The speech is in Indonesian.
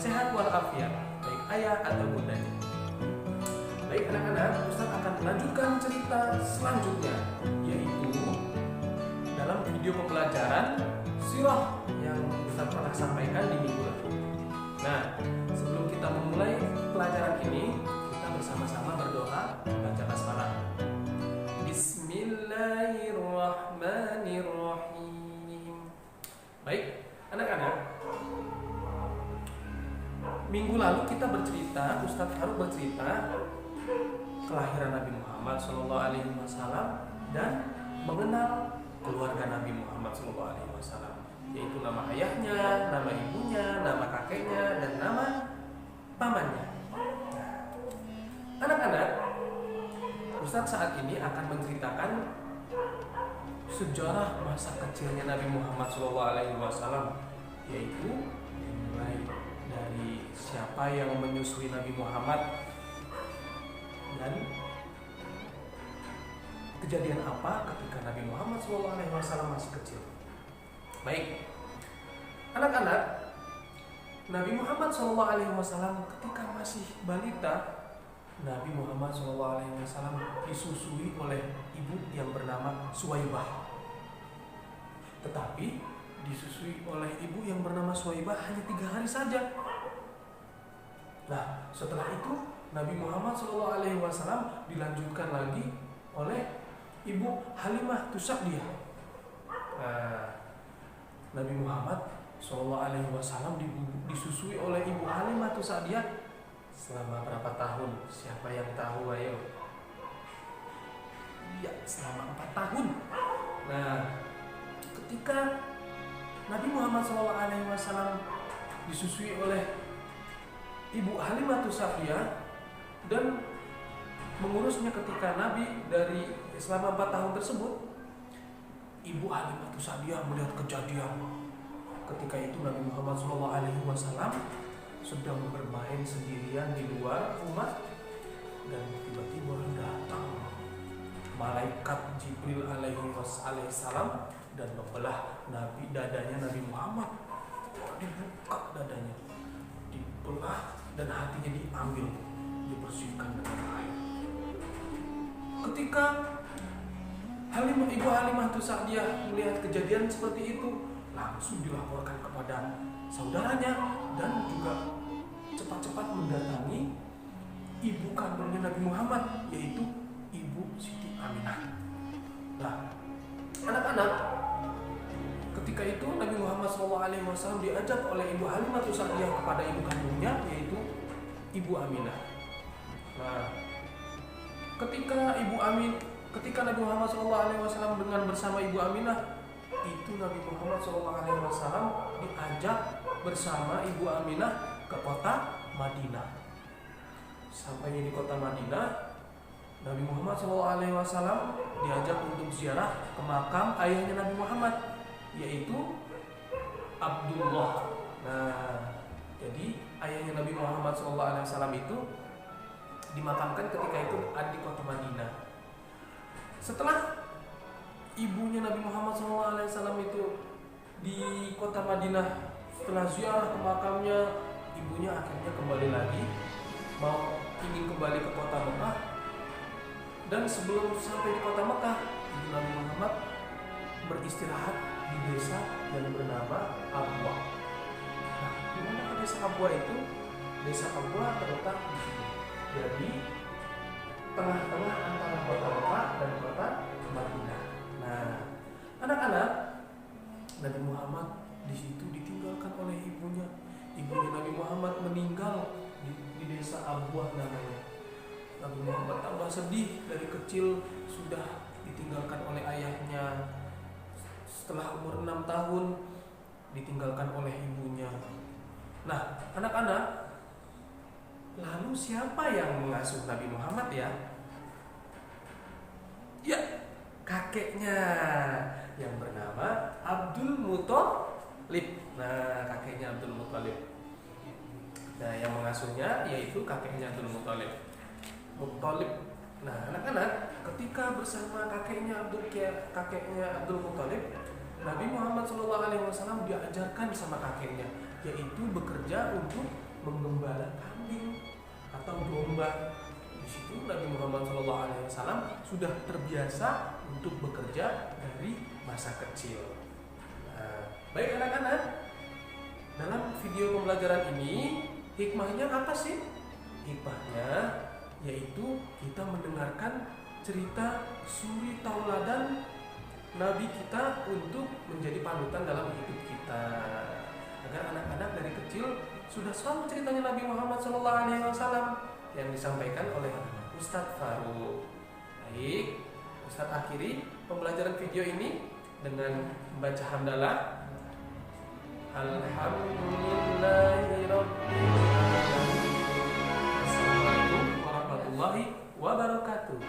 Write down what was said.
sehat walafiat, baik ayah atau bundanya. Baik anak-anak, Ustaz akan melanjutkan cerita selanjutnya, yaitu dalam video pembelajaran sirah yang Ustaz pernah sampaikan di minggu lalu. Nah, sebelum kita memulai pelajaran ini, kita bersama-sama berdoa baca basmalah. Bismillahirrahmanirrahim. Baik, anak-anak, minggu lalu kita bercerita, Ustadz Farouk bercerita kelahiran Nabi Muhammad SAW dan mengenal keluarga Nabi Muhammad SAW, yaitu nama ayahnya, nama ibunya, nama kakeknya, dan nama pamannya. Anak-anak, Ustadz saat ini akan menceritakan sejarah masa kecilnya Nabi Muhammad SAW, yaitu dimulai dari siapa yang menyusui Nabi Muhammad dan kejadian apa ketika Nabi Muhammad SAW masih kecil. Baik, anak-anak, Nabi Muhammad SAW ketika masih balita, Nabi Muhammad SAW disusui oleh ibu yang bernama Suwaibah. Tetapi disusui oleh ibu yang bernama Suwaibah hanya 3 hari saja. Nah, setelah itu Nabi Muhammad SAW dilanjutkan lagi oleh ibu Halimah Tusadiyah. Nah, Nabi Muhammad SAW disusui oleh ibu Halimah Tusadiyah selama berapa tahun? Siapa yang tahu, ayo? Ya, selama 4 tahun. Nah, ketika Nabi Muhammad SAW disusui oleh ibu Halimah Tusadiyah dan mengurusnya ketika Nabi dari selama 4 tahun tersebut, ibu Halimah Tusadiyah melihat kejadian ketika itu Nabi Muhammad SAW sedang bermain sendirian di luar rumah, dan tiba-tiba datang malaikat Jibril alaihissalam dan membelah dadanya Nabi Muhammad. Dibuka dadanya, dibelah, dan hatinya diambil, dibersihkan dengan air. Ketika ibu Halimah Tusadiyah melihat kejadian seperti itu, langsung dilaporkan kepada saudaranya dan juga cepat-cepat mendatangi ibu kandungnya Nabi Muhammad, yaitu ibu Siti Aminah. Nah, anak-anak, ketika itu Nabi Muhammad SAW diajak oleh ibu Halimah Tusadiyah kepada ibu kandungnya, yaitu ibu Aminah. Nah, ketika Nabi Muhammad SAW dengan bersama ibu Aminah, itu Nabi Muhammad SAW diajak bersama ibu Aminah ke kota Madinah. Sampainya di kota Madinah, Nabi Muhammad SAW diajak untuk ziarah ke makam ayahnya Nabi Muhammad, yaitu Abdullah. Nah, jadi ayahnya Nabi Muhammad SAW itu dimakamkan ketika itu ada di kota Madinah. Setelah ibunya Nabi Muhammad SAW itu di kota Madinah, setelah ziarah ke makamnya, ibunya akhirnya kembali lagi, ingin kembali ke kota Mekah. Dan sebelum sampai di kota Mekah, ibu Nabi Muhammad beristirahat di desa yang bernama Abwa. Nah, di mana desa Abwa itu? Desa Abwa terletak di sini. Jadi tengah-tengah antara kota Mekah dan kota Madinah. Nah, anak-anak, Nabi Muhammad di situ ditinggalkan oleh ibunya. Ibunya Nabi Muhammad meninggal di desa Abwa namanya. Nabi Muhammad tambah sedih, dari kecil sudah ditinggalkan oleh ayahnya. Setelah umur 6 tahun ditinggalkan oleh ibunya. Nah, anak-anak, lalu siapa yang mengasuh Nabi Muhammad ya? Ya, kakeknya yang bernama Abdul Muthalib. Nah, kakeknya Abdul Muthalib. Nah, yang mengasuhnya yaitu kakeknya Abdul Muthalib. Nah, anak-anak, ketika bersama kakeknya Abdul Muthalib, Nabi Muhammad SAW diajarkan sama kakeknya, yaitu bekerja untuk menggembala kambing atau domba. Di situ Nabi Muhammad SAW sudah terbiasa untuk bekerja dari masa kecil. Nah, baik anak-anak, dalam video pembelajaran ini hikmahnya apa sih? Hikmahnya yaitu kita mendengarkan cerita suri tauladan Nabi kita untuk menjadi panutan dalam hidup kita, agar anak-anak dari kecil sudah selalu ceritanya Nabi Muhammad SAW yang disampaikan oleh Ustadz Farouk. Baik, Ustadz akhiri pembelajaran video ini dengan membaca hamdalah. Alhamdulillahirabbil alamin. Assalamualaikum warahmatullahi wabarakatuh.